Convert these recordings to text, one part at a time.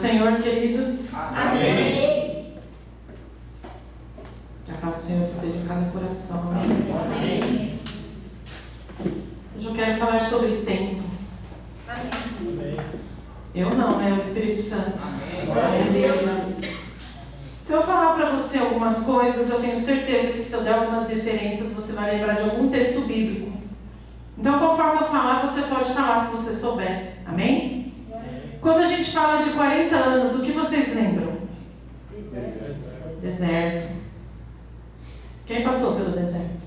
Senhor, queridos. Amém. Que a paz do Senhor esteja em cada coração. Amém. Amém. Hoje eu quero falar sobre tempo. Amém. Eu não, é o Espírito Santo. Amém. Se eu falar para você algumas coisas, eu tenho certeza que se eu der algumas referências, você vai lembrar de algum texto bíblico. Então, conforme eu falar, você pode falar se você souber. Amém? Quando a gente fala de 40 anos, o que vocês lembram? Deserto. Quem passou pelo deserto?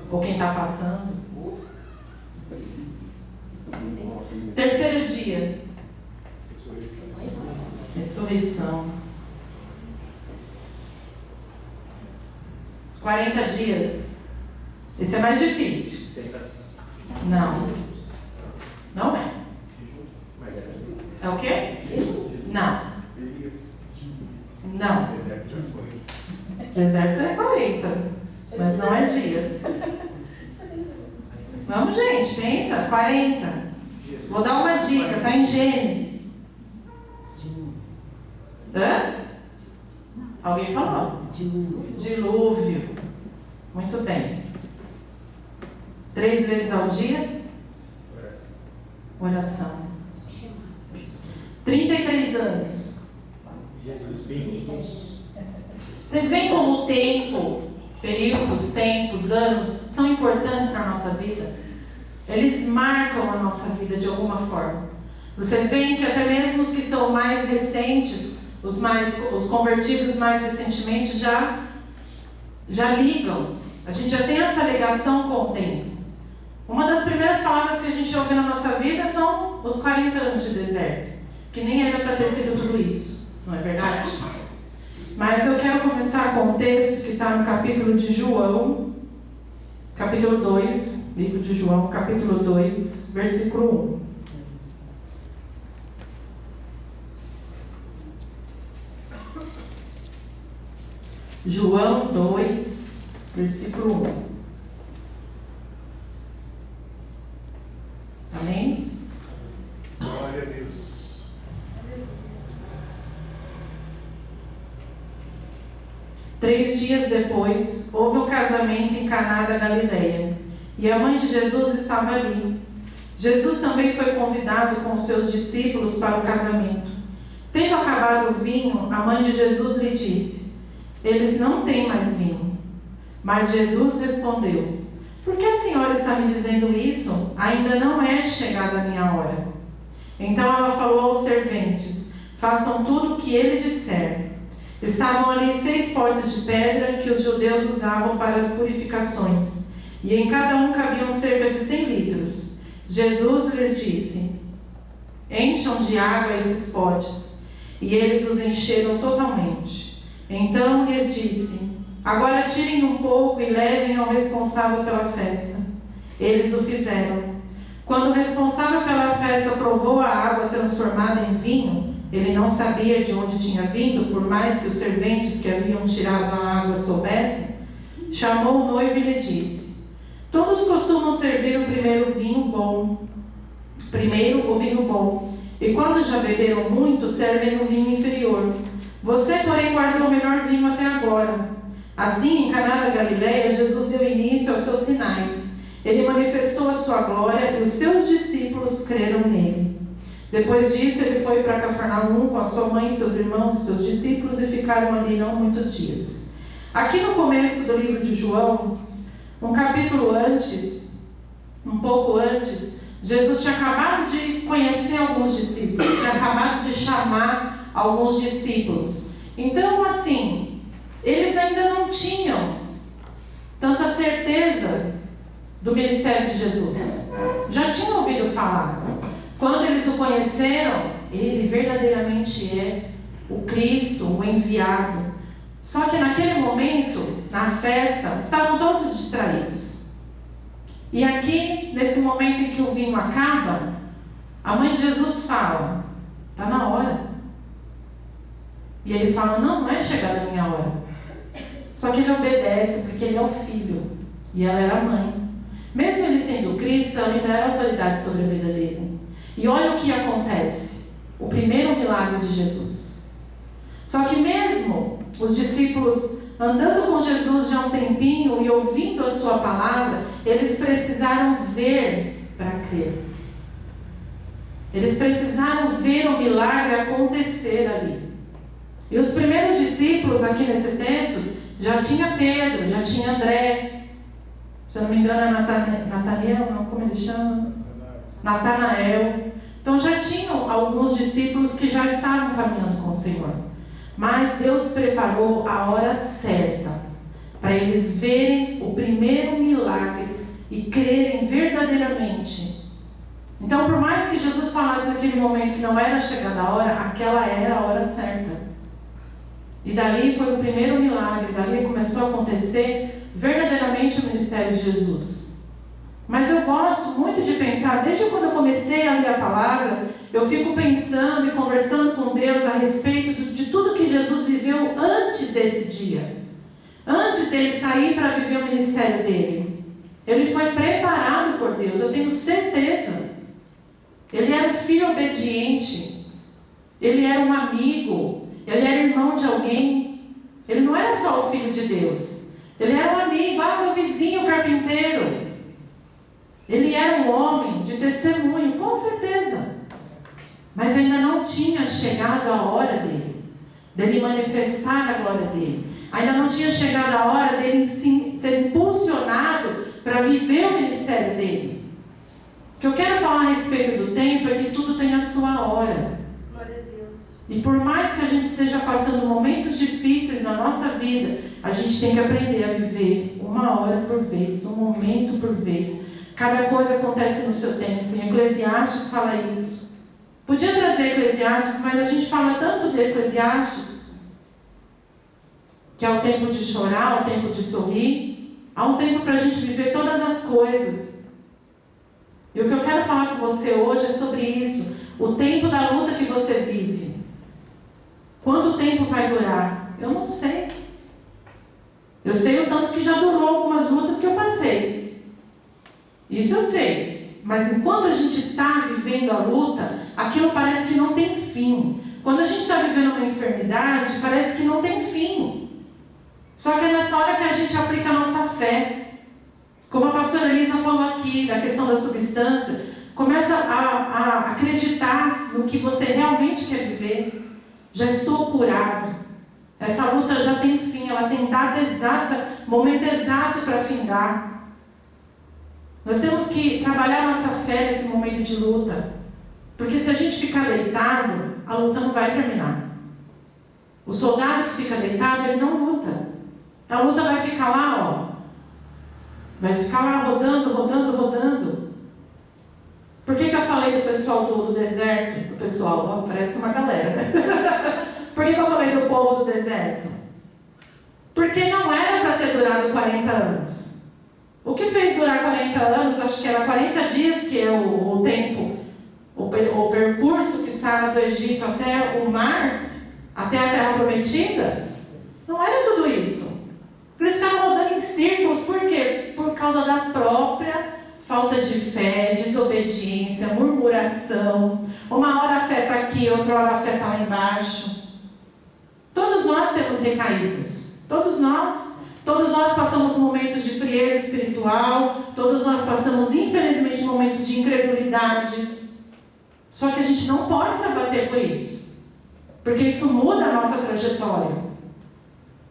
Ou quem está passando? Terceiro dia. Ressurreição. 40 dias. Esse é mais difícil. Não. Não é. É o quê? Não. Não. Deserto é 40. Mas não é dias. Vamos, gente, pensa. 40. Vou dar uma dica, está em Gênesis. Hã? Alguém falou? Dilúvio. Muito bem. 3 vezes ao dia? Oração. 33 anos. Vocês veem como o tempo, períodos, tempos, anos são importantes para a nossa vida? Eles marcam a nossa vida de alguma forma. Vocês veem que até mesmo os que são mais recentes, os convertidos mais recentemente já ligam. A gente já tem essa ligação com o tempo. Uma das primeiras palavras que a gente ouve na nossa vida são os 40 anos de deserto, que nem era para ter sido tudo isso, não é verdade? Mas eu quero começar com um texto que está no capítulo de João, capítulo 2, livro de João, capítulo 2, versículo 1. João 2, versículo 1. Amém? Glória a Deus. 3 dias depois, houve um casamento em Caná da Galileia, e a mãe de Jesus estava ali. Jesus também foi convidado com os seus discípulos para o casamento. Tendo acabado o vinho, a mãe de Jesus lhe disse: eles não têm mais vinho. Mas Jesus respondeu: por que a senhora está me dizendo isso? Ainda não é chegada a minha hora. Então ela falou aos serventes: façam tudo o que ele disser. Estavam ali 6 potes de pedra que os judeus usavam para as purificações, e em cada um cabiam cerca de 100 litros. Jesus lhes disse: encham de água esses potes. E eles os encheram totalmente. Então lhes disse: agora tirem um pouco e levem ao responsável pela festa. Eles o fizeram. Quando o responsável pela festa provou a água transformada em vinho, ele não sabia de onde tinha vindo, por mais que os serventes que haviam tirado a água soubessem. Chamou o noivo e lhe disse: todos costumam servir o primeiro o vinho bom, e quando já beberam muito, servem o vinho inferior. Você, porém, guardou o melhor vinho até agora. Assim, em Caná da Galileia, Jesus deu início aos seus sinais. Ele manifestou a sua glória e os seus discípulos creram nele. Depois disso, ele foi para Cafarnaum com a sua mãe, seus irmãos e seus discípulos, e ficaram ali não muitos dias. Aqui no começo do livro de João, um capítulo antes, um pouco antes, Jesus tinha acabado de conhecer alguns discípulos, tinha acabado de chamar alguns discípulos. Então, assim, eles ainda não tinham tanta certeza do ministério de Jesus. Já tinham ouvido falar. Quando eles o conheceram, ele verdadeiramente é o Cristo, o enviado. Só que naquele momento, na festa, estavam todos distraídos. E aqui, nesse momento em que o vinho acaba, a mãe de Jesus fala: está na hora. E ele fala: não é chegada a minha hora. Só que ele obedece porque ele é o filho e ela era a mãe. Mesmo ele sendo Cristo, ela ainda era autoridade sobre a vida dele. E olha o que acontece. O primeiro milagre de Jesus. Só que mesmo os discípulos andando com Jesus já há um tempinho e ouvindo a sua palavra, eles precisaram ver para crer. Eles precisaram ver o milagre acontecer ali. E os primeiros discípulos aqui nesse texto, já tinha Pedro, já tinha André, se eu não me engano é Natanael, não, como ele chama? Natanael. Então já tinham alguns discípulos que já estavam caminhando com o Senhor. Mas Deus preparou a hora certa para eles verem o primeiro milagre e crerem verdadeiramente. Então, por mais que Jesus falasse naquele momento que não era chegada a hora, aquela era a hora certa. E dali foi o primeiro milagre, dali começou a acontecer verdadeiramente o ministério de Jesus. Mas eu gosto muito de pensar, desde quando eu comecei a ler a palavra, eu fico pensando e conversando com Deus a respeito de tudo que Jesus viveu antes desse dia. Antes dele sair para viver o ministério dele. Ele foi preparado por Deus, eu tenho certeza. Ele era um filho obediente. Ele era um amigo. Ele era irmão de alguém. Ele não era só o filho de Deus. Ele era um amigo, meu vizinho carpinteiro. Ele era um homem de testemunho, com certeza. Mas ainda não tinha chegado a hora dele manifestar a glória dele. Ainda não tinha chegado a hora dele ser impulsionado para viver o ministério dele. O que eu quero falar a respeito do tempo é que tudo tem a sua hora. Glória a Deus. E por mais que a gente esteja passando momentos difíceis na nossa vida, a gente tem que aprender a viver uma hora por vez, um momento por vez. Cada coisa acontece no seu tempo. Em Eclesiastes fala isso. Podia trazer Eclesiastes, mas a gente fala tanto de Eclesiastes, que é o tempo de chorar, o tempo de sorrir. Há um tempo para a gente viver todas as coisas. E o que eu quero falar com você hoje é sobre isso. O tempo da luta que você vive. Quanto tempo vai durar? Eu não sei. Eu sei o tanto que já durou algumas lutas que eu passei. Isso eu sei. Mas enquanto a gente está vivendo a luta, aquilo parece que não tem fim. Quando a gente está vivendo uma enfermidade, parece que não tem fim. Só que é nessa hora que a gente aplica a nossa fé. Como a pastora Elisa falou aqui, da questão da substância, começa a acreditar no que você realmente quer viver. Já estou curado. Essa luta já tem fim, ela tem data exata, momento exato para findar. Nós temos que trabalhar nossa fé nesse momento de luta. Porque se a gente ficar deitado, a luta não vai terminar. O soldado que fica deitado, ele não luta. A luta vai ficar lá, vai ficar lá rodando, rodando, rodando. Por que eu falei do pessoal do deserto? Do pessoal, parece uma galera, né? Por que eu falei do povo do deserto? Porque não era para ter durado 40 anos. O que fez durar 40 anos, acho que era 40 dias, que é o tempo, o percurso que sai do Egito até o mar, até a terra prometida. Não era tudo isso. Eles ficaram rodando em círculos, por quê? Por causa da própria falta de fé, desobediência, murmuração. Uma hora a fé está aqui, outra hora a fé está lá embaixo. Todos nós temos recaídas. Todos nós passamos momentos de frieza espiritual. Todos nós passamos, infelizmente, momentos de incredulidade. Só que a gente não pode se abater por isso. Porque isso muda a nossa trajetória.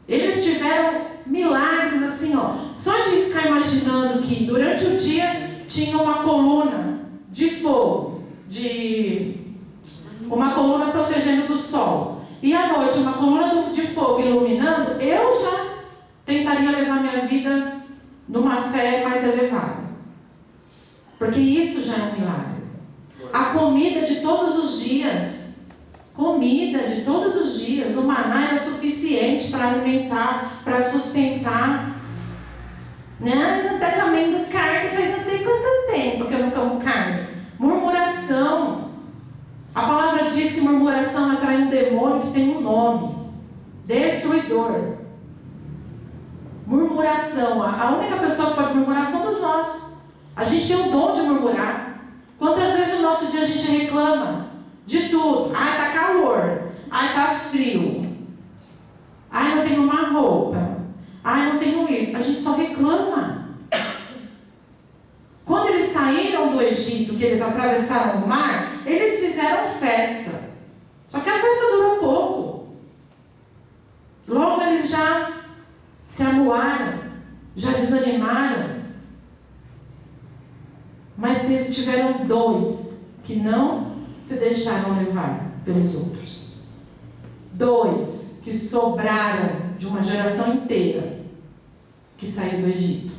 Eles tiveram milagres assim, só de ficar imaginando que durante o dia tinha uma coluna de fogo, uma coluna protegendo do sol, e à noite uma coluna de fogo iluminando, eu já tentaria levar minha vida numa fé mais elevada, porque isso já é um milagre. A comida de todos os dias, o maná era suficiente para alimentar, para sustentar. Né? Eu até comendo carne faz não sei quanto tempo que eu não como carne. Murmuração. A palavra diz que murmuração atrai um demônio que tem um nome: destruidor. Murmuração. A única pessoa que pode murmurar somos nós. A gente tem o dom de murmurar. Quantas vezes no nosso dia a gente reclama de tudo? Ai, tá calor. Ai, tá frio. Ai, não tenho uma roupa. Ai, não tenho isso. A gente só reclama. Quando eles saíram do Egito, que eles atravessaram o mar, eles fizeram festa. Só que a festa durou pouco. Logo eles já se amuaram, já desanimaram. Mas tiveram 2 que não se deixaram levar pelos outros. 2 que sobraram de uma geração inteira que saiu do Egito.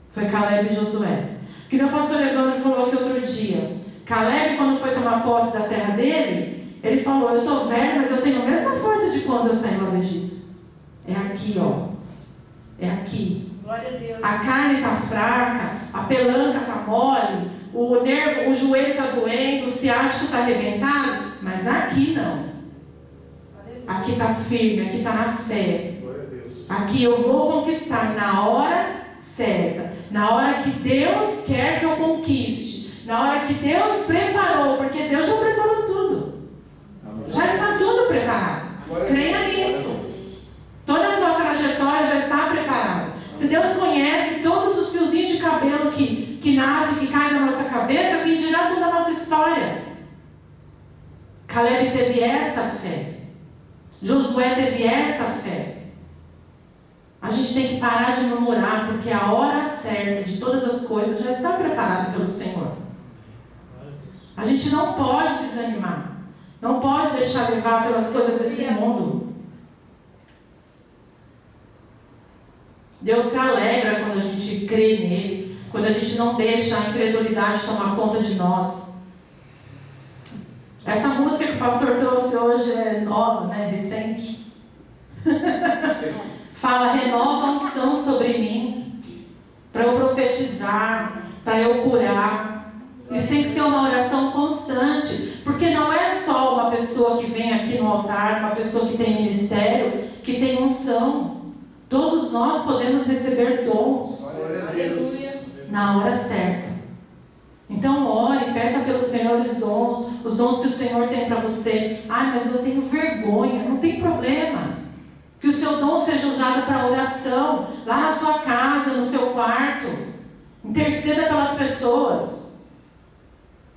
Foi Caleb e Josué. Que meu pastor Evandro falou aqui outro dia. Caleb, quando foi tomar posse da terra dele, ele falou: eu estou velho, mas eu tenho a mesma força de quando eu saí lá do Egito. É aqui, ó. É aqui. Glória a Deus. A carne está fraca, a pelanca está mole, o nervo, o joelho está doendo, o ciático está arrebentado, mas aqui não. Aqui está firme, aqui está na fé. Glória a Deus. Aqui eu vou conquistar na hora certa, na hora que Deus quer que eu conquiste, na hora que Deus preparou, porque Deus já preparou tudo. Já está tudo preparado. Creia nisso. Toda a sua trajetória já está preparada. Se Deus conhece todos os fiozinhos de cabelo que nascem, que caem na nossa cabeça, quem dirá toda a nossa história? Caleb teve essa fé. Josué teve essa fé. A gente tem que parar de murmurar, porque a hora certa de todas as coisas já está preparada pelo Senhor. A gente não pode desanimar. Não pode deixar levar pelas coisas desse mundo. Deus se alegra quando a gente crê nele, quando a gente não deixa a incredulidade tomar conta de nós. Essa música que o pastor trouxe hoje é nova, né? Recente. Fala: renova a unção sobre mim, para eu profetizar, para eu curar. Isso tem que ser uma oração constante, porque não é só uma pessoa que vem aqui no altar, uma pessoa que tem ministério, que tem unção. Todos nós podemos receber dons na hora certa. Então ore, peça pelos melhores dons, os dons que o Senhor tem para você. Ah, mas eu tenho vergonha. Não tem problema. Que o seu dom seja usado para oração, lá na sua casa, no seu quarto. Interceda pelas pessoas.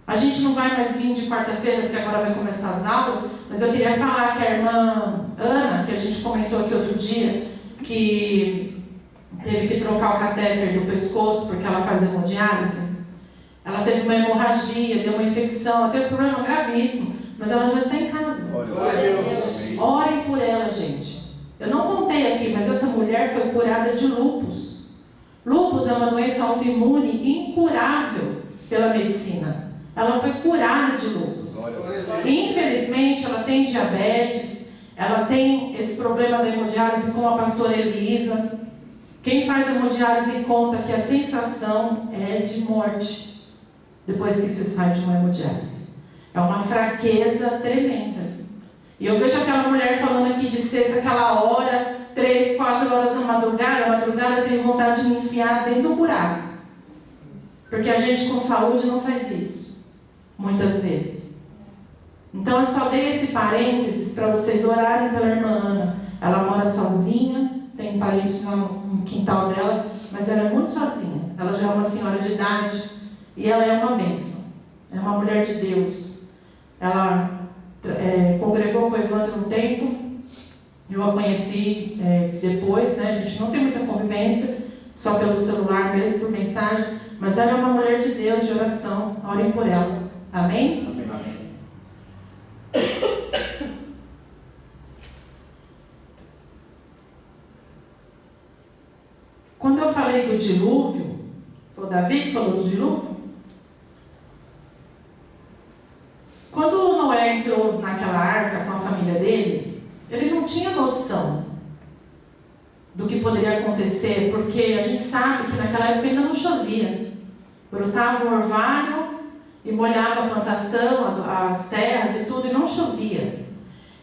A gente não vai mais vir de quarta-feira, porque agora vai começar as aulas, mas eu queria falar que a irmã Ana, que a gente comentou aqui outro dia, que teve que trocar o catéter do pescoço porque ela faz hemodiálise. Ela teve uma hemorragia, deu uma infecção, ela teve um problema gravíssimo, mas ela já está em casa. Glória a Deus. Orem por ela, gente. Eu não contei aqui, mas essa mulher foi curada de lúpus. Lúpus é uma doença autoimune incurável pela medicina. Ela foi curada de lúpus. E, infelizmente, ela tem diabetes. Ela tem esse problema da hemodiálise com a pastora Elisa. Quem faz hemodiálise conta que a sensação é de morte depois que se sai de uma hemodiálise. É uma fraqueza tremenda. E eu vejo aquela mulher falando aqui de sexta, aquela hora, 3, 4 horas da madrugada. Eu tenho vontade de me enfiar dentro do buraco. Porque a gente com saúde não faz isso, muitas vezes. Então eu só dei esse parênteses para vocês orarem pela irmã Ana. Ela mora sozinha, tem parente no quintal dela, mas ela é muito sozinha. Ela já é uma senhora de idade e ela é uma bênção. É uma mulher de Deus. Ela congregou com o Evandro um tempo. Eu a conheci depois, né? A gente não tem muita convivência, só pelo celular mesmo, por mensagem. Mas ela é uma mulher de Deus, de oração. Orem por ela. Amém? Quando eu falei do dilúvio, foi o Davi que falou do dilúvio? Quando Noé entrou naquela arca com a família dele, ele não tinha noção do que poderia acontecer, porque a gente sabe que naquela época ainda não chovia. Brotava um orvalho e molhava a plantação, as terras e tudo, e não chovia.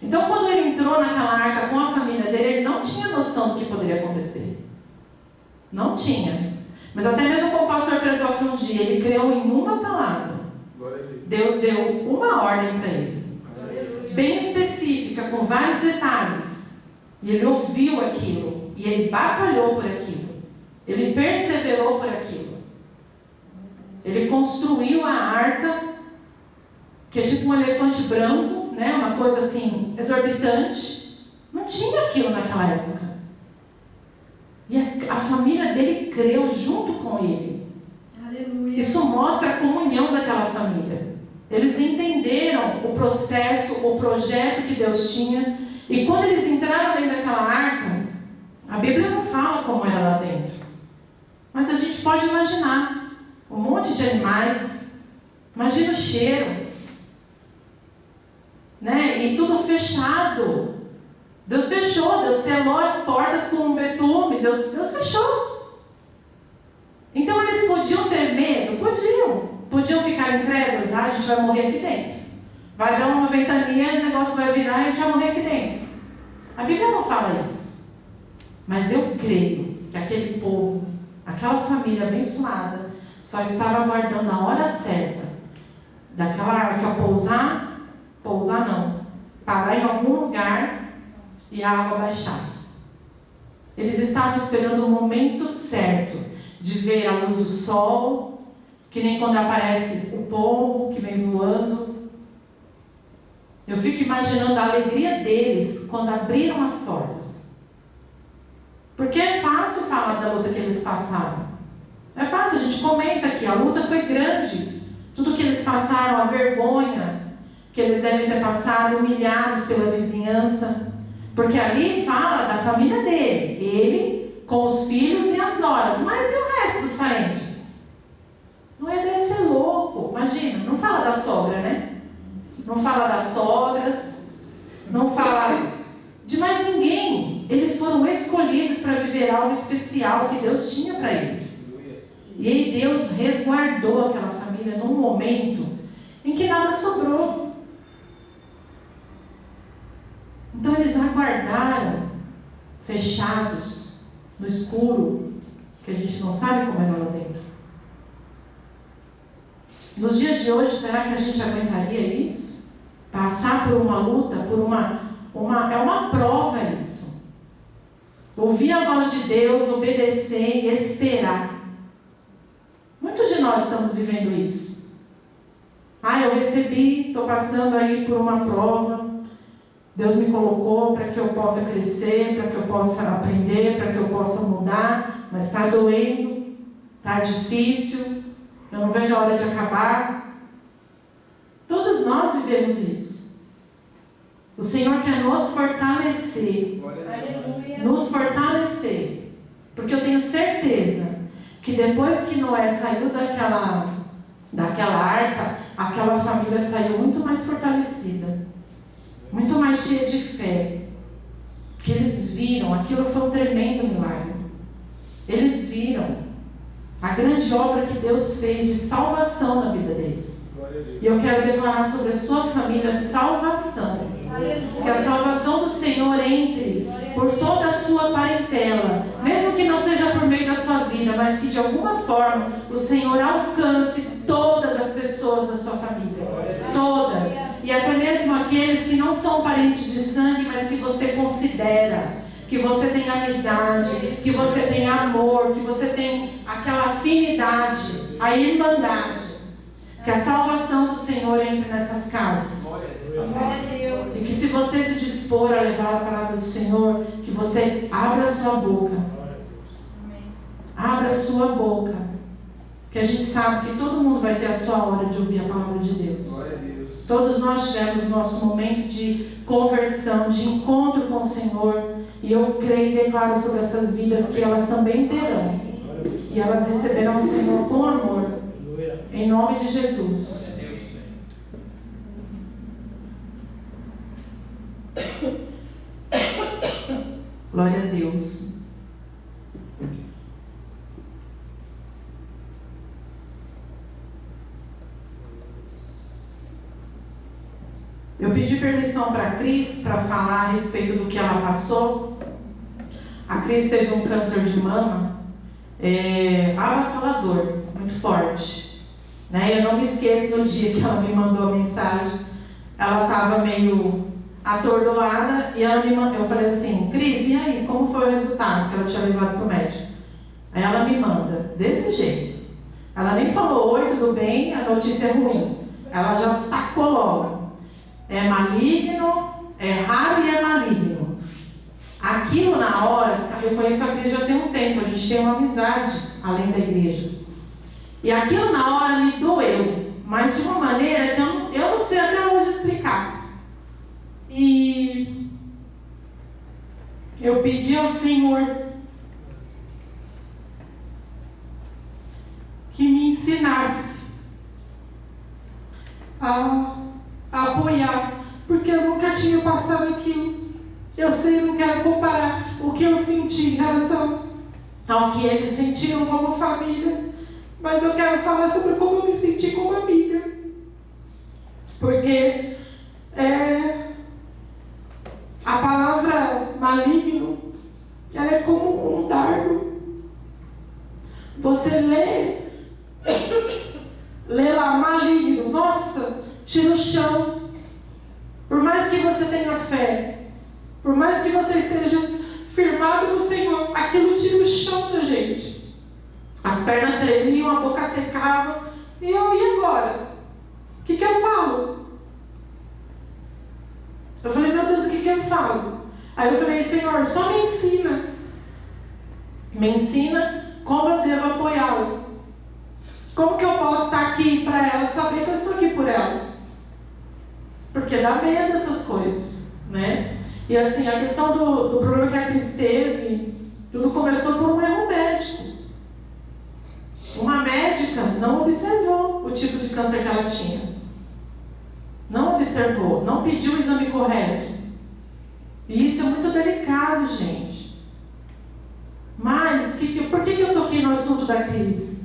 Então, quando ele entrou naquela arca com a família dele, ele não tinha noção do que poderia acontecer. Não tinha. Mas até mesmo como o pastor pregou aqui um dia, ele creu em uma palavra. Glória a Deus. Deus deu uma ordem para ele, bem específica, com vários detalhes. E ele ouviu aquilo. E ele batalhou por aquilo. Ele perseverou por aquilo. Ele construiu a arca, que é tipo um elefante branco, né? Uma coisa assim, exorbitante. Não tinha aquilo naquela época. E a família dele creu junto com ele. Aleluia. Isso mostra a comunhão daquela família. Eles entenderam o processo, o projeto que Deus tinha. E quando eles entraram dentro daquela arca, a Bíblia não fala como era lá dentro. Mas a gente pode imaginar. Um monte de animais. Imagina o cheiro. Né? E tudo fechado. Deus fechou. Deus selou as portas com um betume. Deus fechou. Então eles podiam ter medo? Podiam. Podiam ficar incrédulos. A gente vai morrer aqui dentro. Vai dar uma ventania, o negócio vai virar e a gente vai morrer aqui dentro. A Bíblia não fala isso. Mas eu creio que aquele povo, aquela família abençoada, só estava aguardando a hora certa daquela arca pousar não, parar em algum lugar e a água baixar. Eles estavam esperando o momento certo de ver a luz do sol, que nem quando aparece o pombo que vem voando. Eu fico imaginando a alegria deles quando abriram as portas. Porque é fácil falar da luta que eles passaram. É fácil, a gente comenta aqui, a luta foi grande. Tudo que eles passaram, a vergonha que eles devem ter passado, humilhados pela vizinhança. Porque ali fala da família dele, ele com os filhos e as noras. Mas e o resto dos parentes? Não é, deve ser louco, imagina, não fala da sogra, né? Não fala das sogras, não fala de mais ninguém. Eles foram escolhidos para viver algo especial que Deus tinha para eles. E aí Deus resguardou aquela família num momento em que nada sobrou. Então eles aguardaram, fechados, no escuro, que a gente não sabe como era lá dentro. Nos dias de hoje, será que a gente aguentaria isso? Passar por uma luta, é uma prova isso. Ouvir a voz de Deus, obedecer e esperar. Muitos de nós estamos vivendo isso. Eu recebi, estou passando aí por uma prova. Deus me colocou para que eu possa crescer, para que eu possa aprender, para que eu possa mudar, mas está doendo, está difícil, eu não vejo a hora de acabar. Todos nós vivemos isso. O Senhor quer nos fortalecer. Nos fortalecer. Porque eu tenho certeza que depois que Noé saiu daquela arca, aquela família saiu muito mais fortalecida. Muito mais cheia de fé. Porque eles viram, aquilo foi um tremendo milagre. Eles viram a grande obra que Deus fez de salvação na vida deles. E eu quero declarar sobre a sua família salvação. Que a salvação do Senhor entre por toda a sua parentela, mesmo que não seja por meio da sua vida, mas que de alguma forma o Senhor alcance todas as pessoas da sua família. Todas. E até mesmo aqueles que não são parentes de sangue, mas que você considera, que você tem amizade, que você tem amor, que você tem aquela afinidade, a irmandade. Que a salvação do Senhor entre nessas casas. E que se você se dispor a levar a palavra do Senhor, que você abra a sua boca. Abra a sua boca. Que a gente sabe que todo mundo vai ter a sua hora de ouvir a palavra de Deus. Todos nós tivemos o nosso momento de conversão, de encontro com o Senhor. E eu creio e declaro sobre essas vidas que elas também terão. E elas receberão o Senhor com amor. Em nome de Jesus. Glória a Deus. Eu pedi permissão para a Cris para falar a respeito do que ela passou. A Cris teve um câncer de mama avassalador, muito forte. né? Eu não me esqueço no dia que ela me mandou a mensagem. Ela estava meio atordoada e eu falei assim: Cris, e aí, como foi o resultado que ela tinha levado para o médico? Aí ela me manda, desse jeito. Ela nem falou: oi, tudo bem, a notícia é ruim. Ela já tacou logo: é maligno, é raro e é maligno. Aquilo na hora, eu conheço a igreja já tem um tempo, a gente tem uma amizade além da igreja. E aquilo na hora me doeu, mas de uma maneira que eu não sei até hoje explicar. E eu pedi ao Senhor que me ensinasse a apoiar, porque eu nunca tinha passado aquilo. Eu sei, eu não quero comparar o que eu senti em relação ao que eles sentiram como família, mas eu quero falar sobre como eu me senti como amiga. Porque a palavra maligno, ela é como um dardo. Você lê lá maligno, nossa, tira o chão. Por mais que você tenha fé, por mais que você esteja firmado no Senhor, aquilo tira o chão da gente. As pernas tremiam, a boca secava. E agora? O que eu falo? Eu falei: meu Deus, o que eu falo? Aí eu falei: Senhor, só me ensina. Me ensina como eu devo apoiá-la. Como que eu posso estar aqui para ela, saber que eu estou aqui por ela? Porque dá medo essas coisas, né? E assim, a questão do problema que a Cris teve, tudo começou por um erro médico. Uma médica não observou o tipo de câncer que ela tinha. Não observou, não pediu o exame correto. E isso é muito delicado, gente. Mas, por que eu toquei no assunto da Cris?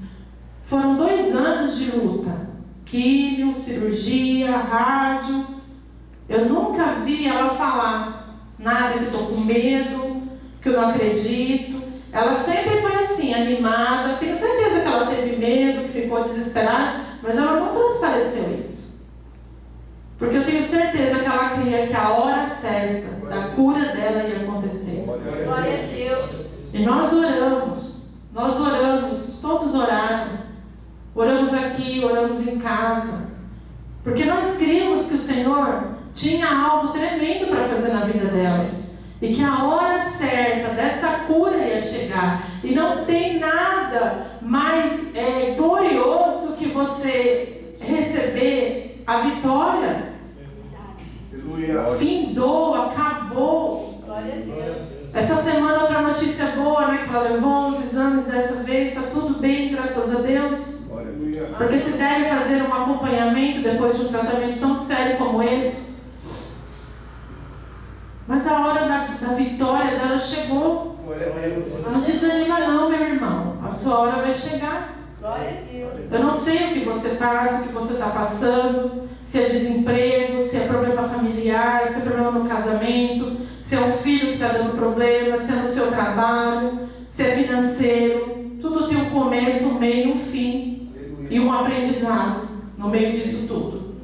Foram 2 anos de luta. Químio, cirurgia, rádio. Eu nunca vi ela falar nada, que eu estou com medo, que eu não acredito. Ela sempre foi assim, animada. Tenho certeza que ela teve medo, que ficou desesperada, mas ela não transpareceu isso. Porque eu tenho certeza que ela queria que a hora certa da cura dela ia acontecer. Glória a Deus. E nós oramos, todos oraram. Oramos aqui, oramos em casa. Porque nós cremos que o Senhor tinha algo tremendo para fazer na vida dela. E que a hora certa dessa cura ia chegar. E não tem nada mais glorioso do que você receber a vitória. Findou, acabou. Glória a Deus. Essa semana outra notícia boa, né? Que ela levou os exames dessa vez. Está tudo bem, graças a Deus. Porque se deve fazer um acompanhamento depois de um tratamento tão sério como esse. Mas a hora da vitória dela chegou. Não desanima não, meu irmão. A sua hora vai chegar. Glória a Deus. Eu não sei o que você passa, o que você está passando. Se é desemprego, se é problema familiar, se é problema no casamento, se é um filho que está dando problema, se é no seu trabalho, se é financeiro. Tudo tem um começo, um meio e um fim. E um aprendizado no meio disso tudo.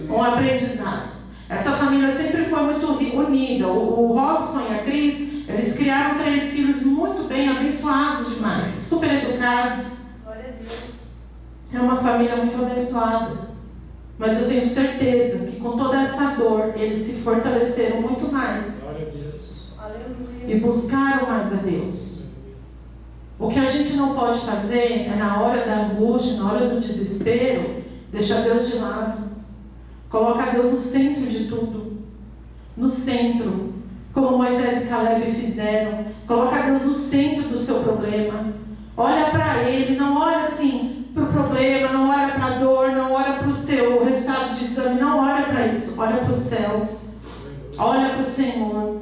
Um aprendizado. Essa família sempre foi muito unida. O Robson e a Cris, eles criaram 3 filhos muito bem, abençoados demais, super educados. Glória a Deus. É uma família muito abençoada. Mas eu tenho certeza que com toda essa dor, eles se fortaleceram muito mais. Glória a Deus. Aleluia. E buscaram mais a Deus. O que a gente não pode fazer é, na hora da angústia, na hora do desespero, deixar Deus de lado. Coloca Deus no centro de tudo. No centro. Como Moisés e Caleb fizeram. Coloca Deus no centro do seu problema. Olha para Ele. Não olha assim para o problema. Não olha para a dor. Não olha para o seu resultado de exame. Não olha para isso. Olha para o céu. Olha para o Senhor.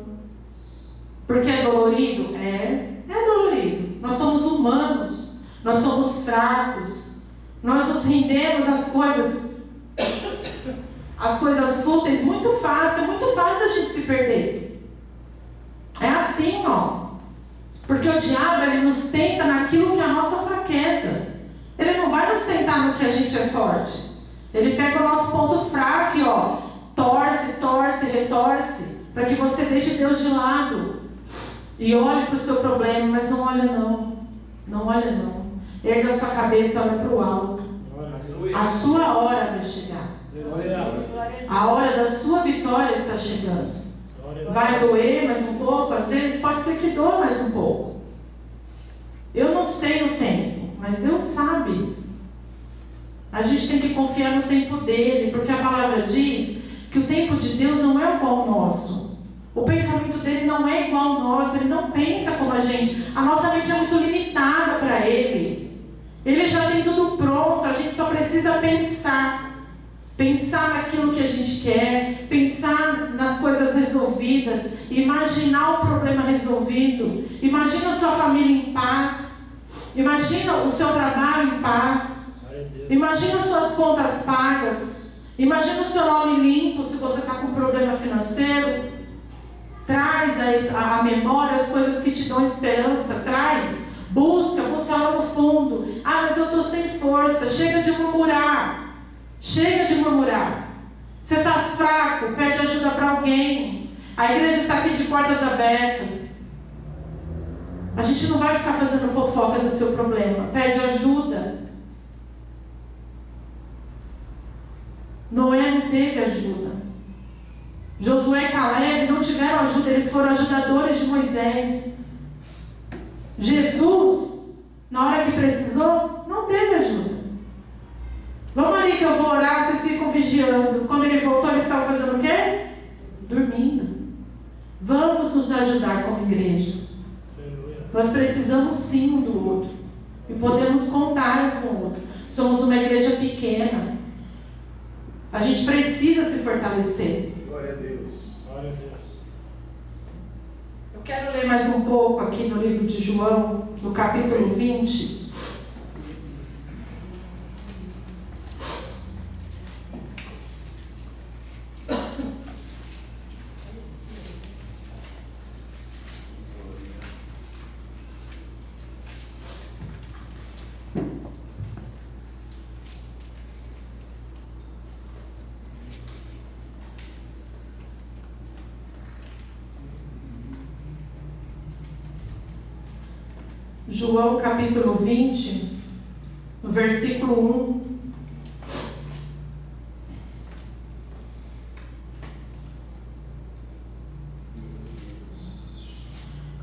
Porque é dolorido? É dolorido. Nós somos humanos. Nós somos fracos. Nós nos rendemos às coisas fúteis muito fácil. É muito fácil da gente se perder. É assim, ó. Porque o diabo, ele nos tenta naquilo que é a nossa fraqueza. Ele não vai nos sustentar no que a gente é forte. Ele pega o nosso ponto fraco e torce, retorce, para que você deixe Deus de lado e olhe para o seu problema, mas não olha não. Não olha não. Erga a sua cabeça e olha para o alto. A sua hora vai chegar. A hora da sua vitória está chegando. Vai doer mais um pouco, às vezes pode ser que doa mais um pouco. Eu não sei o tempo, mas Deus sabe. A gente tem que confiar no tempo dele, porque a palavra diz que o tempo de Deus não é igual ao nosso. O pensamento dele não é igual ao nosso, ele não pensa como a gente. A nossa mente é muito limitada para ele. Ele já tem tudo pronto, a gente só precisa pensar. Pensar naquilo que a gente quer, pensar nas coisas resolvidas, imaginar o problema resolvido, imagina a sua família em paz, imagina o seu trabalho em paz, imagina as suas contas pagas, imagina o seu nome limpo se você está com problema financeiro. Traz a memória as coisas que te dão esperança, busca lá no fundo. Ah, mas eu estou sem força, chega de murmurar. Chega de murmurar. Você está fraco, pede ajuda para alguém. A igreja está aqui de portas abertas. A gente não vai ficar fazendo fofoca do seu problema. Pede ajuda. Noé não teve ajuda. Josué e Caleb não tiveram ajuda, eles foram ajudadores de Moisés. Jesus, na hora que precisou, não teve ajuda. Vamos ali que eu vou orar, vocês ficam vigiando. Quando ele voltou, eles estavam fazendo o quê? Dormindo. Vamos nos ajudar como igreja. Nós precisamos sim um do outro. E podemos contar um com o outro. Somos uma igreja pequena. A gente precisa se fortalecer. Glória a Deus. Glória a Deus. Eu quero ler mais um pouco aqui no livro de João, no capítulo 20. João capítulo 20, no versículo 1.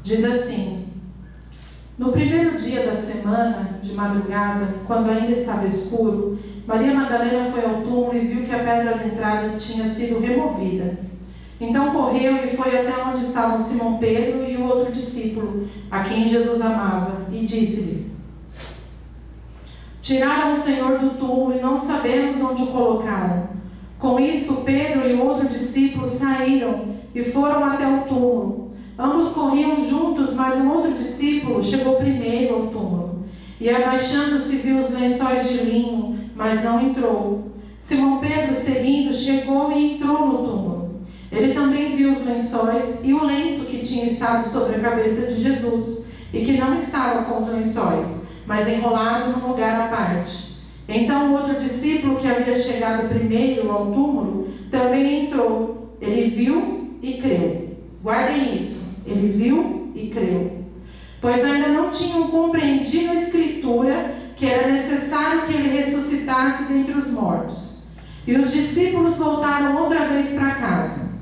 Diz assim: no primeiro dia da semana, de madrugada, quando ainda estava escuro, Maria Madalena foi ao túmulo e viu que a pedra da entrada tinha sido removida. Então correu e foi até onde estavam Simão Pedro e o outro discípulo, a quem Jesus amava, e disse-lhes: tiraram o Senhor do túmulo e não sabemos onde o colocaram. Com isso, Pedro e o outro discípulo saíram e foram até o túmulo. Ambos corriam juntos, mas o outro discípulo chegou primeiro ao túmulo. E abaixando-se viu os lençóis de linho, mas não entrou. Simão Pedro, seguindo, chegou e entrou no túmulo. Ele também viu os lençóis e o lenço que tinha estado sobre a cabeça de Jesus, e que não estava com os lençóis, mas enrolado num lugar à parte. Então o outro discípulo, que havia chegado primeiro ao túmulo, também entrou. Ele viu e creu. Guardem isso. Ele viu e creu. Pois ainda não tinham compreendido a Escritura, que era necessário que ele ressuscitasse dentre os mortos. E os discípulos voltaram outra vez para casa.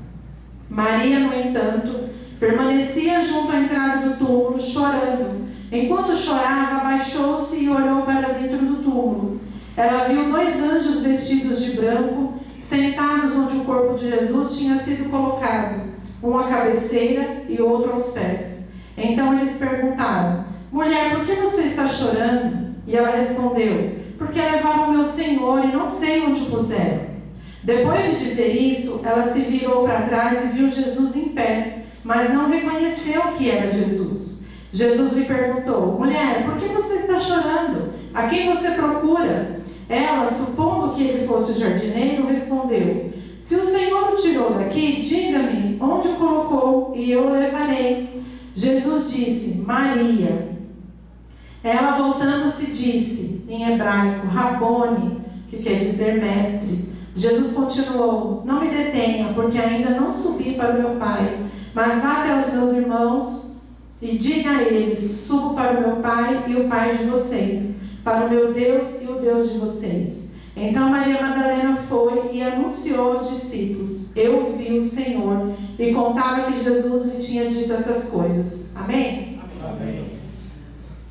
Maria, no entanto, permanecia junto à entrada do túmulo, chorando. Enquanto chorava, abaixou-se e olhou para dentro do túmulo. Ela viu 2 anjos vestidos de branco, sentados onde o corpo de Jesus tinha sido colocado, um à cabeceira e outro aos pés. Então eles perguntaram: mulher, por que você está chorando? E ela respondeu: porque levaram meu Senhor e não sei onde o puseram. Depois de dizer isso, ela se virou para trás e viu Jesus em pé, mas não reconheceu que era Jesus. Jesus lhe perguntou: mulher, por que você está chorando? A quem você procura? Ela, supondo que ele fosse o jardineiro, respondeu: se o Senhor o tirou daqui, diga-me onde o colocou e eu o levarei. Jesus disse: Maria. Ela, voltando-se, disse: disse em hebraico, Rabone, que quer dizer mestre. Jesus continuou, não me detenha, porque ainda não subi para o meu Pai, mas vá até os meus irmãos e diga a eles, subo para o meu Pai e o Pai de vocês, para o meu Deus e o Deus de vocês. Então Maria Madalena foi e anunciou aos discípulos, eu vi o Senhor, e contava que Jesus lhe tinha dito essas coisas. Amém? Amém.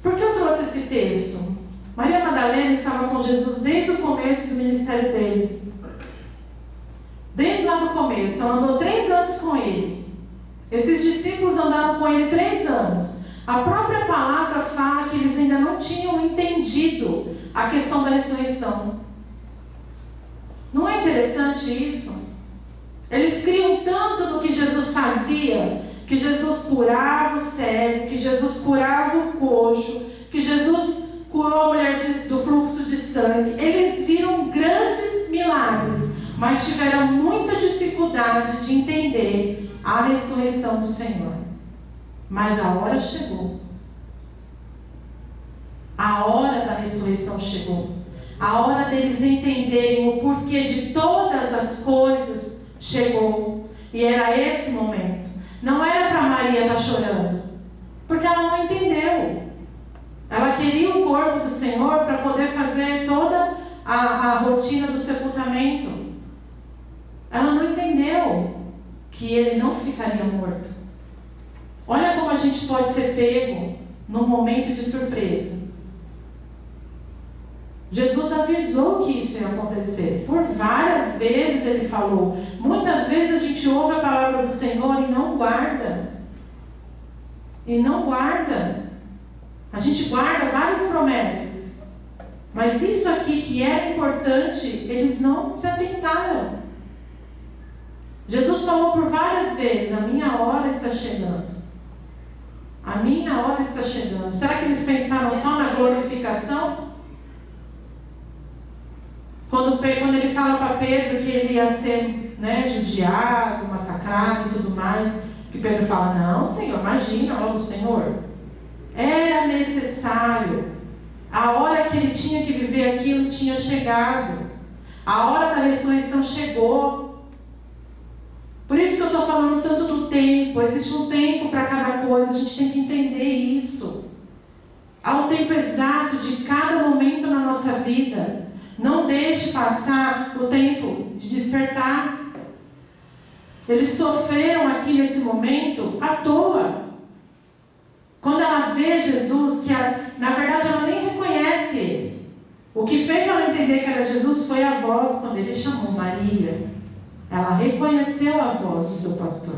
Por que eu trouxe esse texto? Maria Madalena estava com Jesus desde o começo do ministério dele. Desde lá do começo, ela andou 3 anos com ele. Esses discípulos andaram com ele 3 anos. A própria palavra fala que eles ainda não tinham entendido a questão da ressurreição. Não é interessante isso? Eles criam tanto no que Jesus fazia, que Jesus curava o cego, que Jesus curava o coxo, que Jesus curou a mulher do fluxo de sangue. Eles viram grandes milagres, mas tiveram muita dificuldade de entender a ressurreição do Senhor. Mas a hora chegou. A hora da ressurreição chegou. A hora deles entenderem o porquê de todas as coisas chegou. E era esse momento. Não era para Maria estar chorando, porque ela não entendeu. Ela queria o corpo do Senhor para poder fazer toda a rotina do sepultamento. Ela não entendeu que ele não ficaria morto. Olha como a gente pode ser pego num momento de surpresa. Jesus avisou que isso ia acontecer. Por várias vezes ele falou. Muitas vezes a gente ouve a palavra do Senhor e não guarda. E não guarda. A gente guarda várias promessas. Mas isso aqui que era importante, eles não se atentaram. Jesus falou por várias vezes, a minha hora está chegando. A minha hora está chegando. Será que eles pensaram só na glorificação? Quando ele fala para Pedro que ele ia ser, judiado, massacrado e tudo mais, que Pedro fala, não, Senhor, imagina logo, Senhor. Era necessário. A hora que ele tinha que viver aquilo tinha chegado. A hora da ressurreição chegou. Por isso que eu estou falando tanto do tempo. Existe um tempo para cada coisa, a gente tem que entender isso. Há um tempo exato de cada momento na nossa vida. Não deixe passar o tempo de despertar. Eles sofreram aqui nesse momento à toa. Quando ela vê Jesus, que na verdade ela nem reconhece ele. O que fez ela entender que era Jesus foi a voz, quando ele chamou Maria. Ela reconheceu a voz do seu pastor.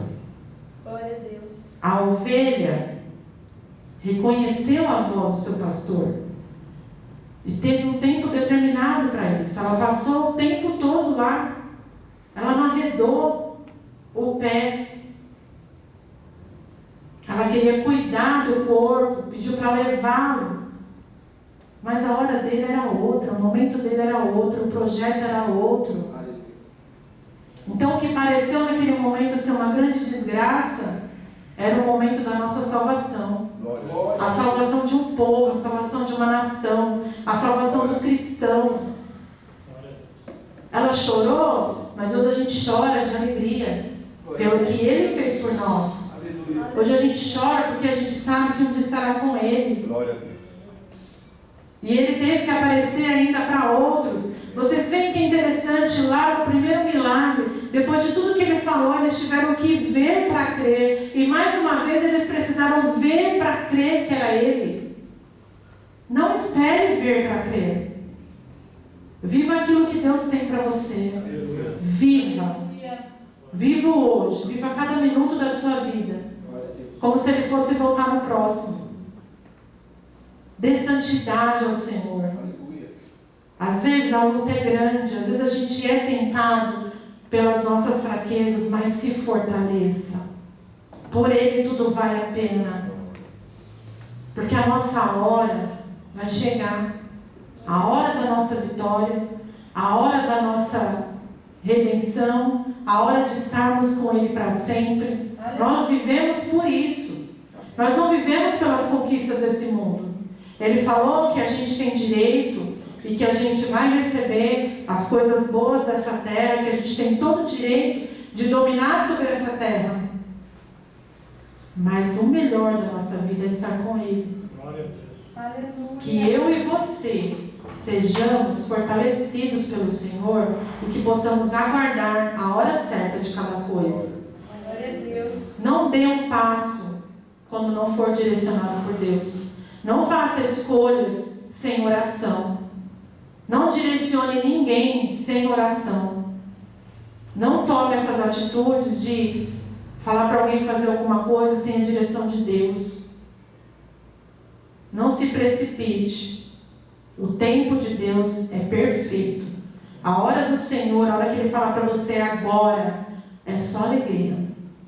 Glória a Deus. A ovelha reconheceu a voz do seu pastor. E teve um tempo determinado para isso. Ela passou o tempo todo lá. Ela não arredou o pé. Ela queria cuidar do corpo, pediu para levá-lo. Mas a hora dele era outra, o momento dele era outro, o projeto era outro. Então o que pareceu naquele momento ser uma grande desgraça, era o momento da nossa salvação. A salvação de um povo, a salvação de uma nação, a salvação do cristão. Ela chorou, mas hoje a gente chora de alegria pelo que ele fez por nós. Hoje a gente chora porque a gente sabe que um dia estará com ele. E ele teve que aparecer ainda para outros. Vocês veem que é interessante, lá no primeiro milagre, depois de tudo que ele falou, eles tiveram que ver para crer. E mais uma vez eles precisaram ver para crer que era ele. Não espere ver para crer. Viva aquilo que Deus tem para você. Viva. Viva hoje. Viva cada minuto da sua vida. Como se ele fosse voltar no próximo. Dê santidade ao Senhor. Às vezes a luta é grande, às vezes a gente é tentado pelas nossas fraquezas, mas se fortaleça. Por Ele tudo vale a pena. Porque a nossa hora vai chegar. A hora da nossa vitória, a hora da nossa redenção, a hora de estarmos com Ele para sempre. Nós vivemos por isso. Nós não vivemos pelas conquistas desse mundo. Ele falou que a gente tem direito e que a gente vai receber as coisas boas dessa terra, que a gente tem todo o direito de dominar sobre essa terra. Mas o melhor da nossa vida é estar com Ele. Aleluia. Que eu e você sejamos fortalecidos pelo Senhor e que possamos aguardar a hora certa de cada coisa. Glória a Deus. Não dê um passo quando não for direcionado por Deus. Não faça escolhas sem oração. Não direcione ninguém sem oração. Não tome essas atitudes de falar para alguém fazer alguma coisa sem a direção de Deus. Não se precipite. O tempo de Deus é perfeito. A hora do Senhor, a hora que Ele falar para você agora, é só alegria.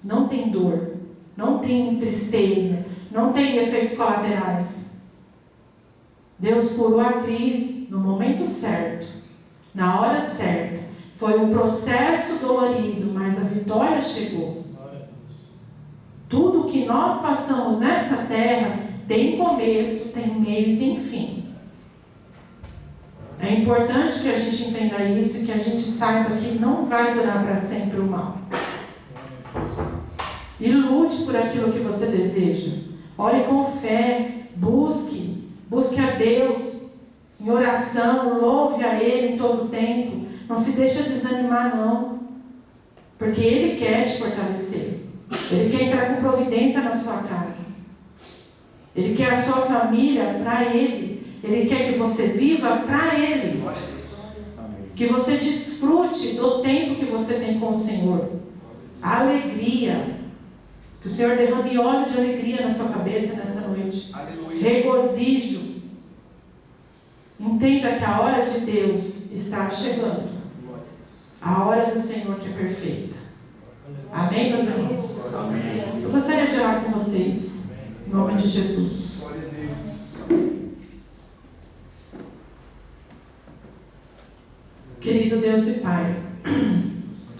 Não tem dor, não tem tristeza, não tem efeitos colaterais. Deus curou a Cris no momento certo, na hora certa. Foi um processo dolorido, mas a vitória chegou. Tudo que nós passamos nessa terra tem começo, tem meio e tem fim. É importante que a gente entenda isso e que a gente saiba que não vai durar para sempre o mal. E lute por aquilo que você deseja. Ore com fé, busque a Deus em oração, louve a Ele em todo o tempo. Não se deixa desanimar não, porque Ele quer te fortalecer. Ele quer entrar com providência na sua casa. Ele quer a sua família para Ele. Ele quer que você viva para Ele. Que você desfrute do tempo que você tem com o Senhor. A alegria. Que o Senhor derrame óleo de alegria na sua cabeça nessa noite. Aleluia. Regozijo. Entenda que a hora de Deus está chegando. A hora do Senhor que é perfeita. Amém, meus irmãos? Amém. Eu gostaria de orar com vocês. Em nome de Jesus. Querido Deus e Pai,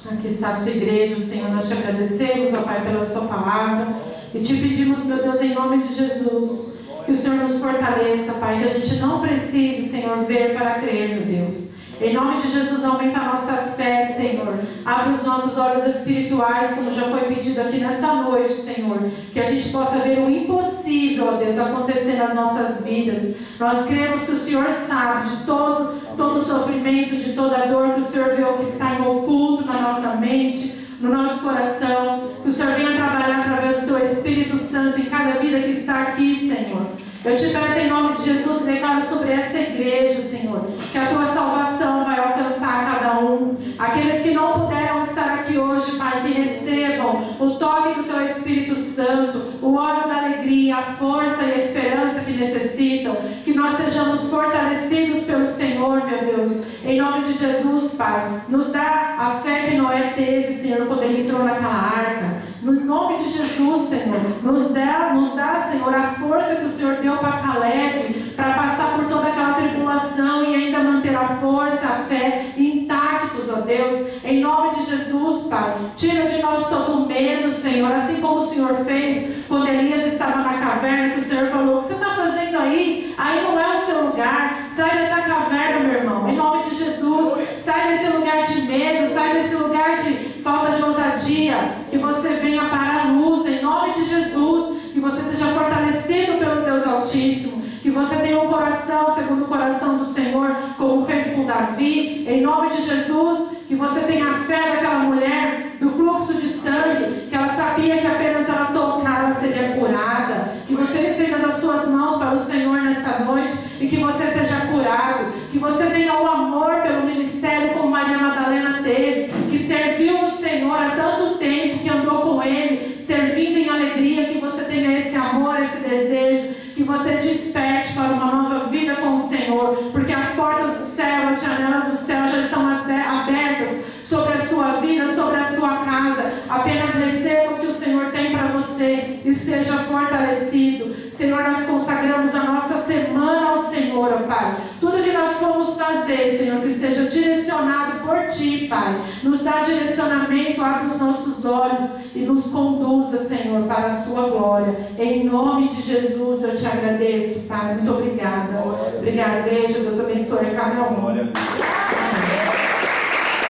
aqui está a sua igreja, Senhor, nós te agradecemos, ó Pai, pela sua palavra e te pedimos, meu Deus, em nome de Jesus, que o Senhor nos fortaleça, Pai, que a gente não precise, Senhor, ver para crer, meu Deus. Em nome de Jesus, aumenta a nossa fé, Senhor. Abre os nossos olhos espirituais, como já foi pedido aqui nessa noite, Senhor. Que a gente possa ver o impossível, ó Deus, acontecer nas nossas vidas. Nós cremos que o Senhor sabe de todo o sofrimento, de toda a dor, que o Senhor vê o que está em oculto na nossa mente, no nosso coração. Que o Senhor venha trabalhar através do Teu Espírito Santo em cada vida que está aqui, Senhor. Eu te peço em nome de Jesus, declaro sobre essa igreja, Senhor, que a Tua salvação vai alcançar cada um. Aqueles que não puderam estar aqui hoje, Pai, que recebam o toque do Teu Espírito Santo, o óleo da alegria, a força e a esperança que necessitam. Que nós sejamos fortalecidos pelo Senhor, meu Deus. Em nome de Jesus, Pai, nos dá a fé que Noé teve, Senhor, quando ele entrou naquela arca. No nome de Jesus, Senhor, nos dá, Senhor, a força que o Senhor deu para Caleb, para passar por toda aquela tribulação e ainda manter a força, a fé intactos, ó Deus. Em nome de Jesus, Pai, tira de nós todo o medo, Senhor, assim como o Senhor fez quando Elias estava na caverna, que o Senhor falou: o que você está fazendo aí? Aí não é o seu lugar. Sai dessa caverna, meu irmão, em nome de Jesus. Sai desse lugar de medo, sai desse lugar de falta de ousadia. Que você venha para a luz, em nome de Jesus. Que você seja fortalecido pelo Deus Altíssimo. Que você tenha um coração segundo o coração do Senhor, como fez com Davi, em nome de Jesus. Que você tenha a fé daquela mulher do fluxo de sangue, que ela sabia que apenas ela tocar, ela seria curada. Que você estenda as suas mãos para o Senhor nessa noite e que você seja curado. Que você tenha o amor pelo ministério como Maria Madalena teve, que serviu o Senhor há tanto tempo, que andou com Ele, servindo em alegria. Que você tenha esse amor, esse desejo, que você desperte para uma nova vida com o Senhor, porque as portas do céu, as janelas do céu já estão abertas sobre a sua vida, sobre a sua casa. Apenas receba o que o Senhor tem para você e seja fortalecido. Senhor, nós consagramos a nossa semana ao Senhor, ó Pai. Tudo que nós fomos fazer, Senhor, que seja direcionado por Ti, Pai. Nos dá direcionamento, abre os nossos olhos e nos conduza, Senhor, para a Sua glória. Em nome de Jesus eu Te agradeço, Pai. Muito obrigada. Obrigada, igreja. Deus abençoe a cada um.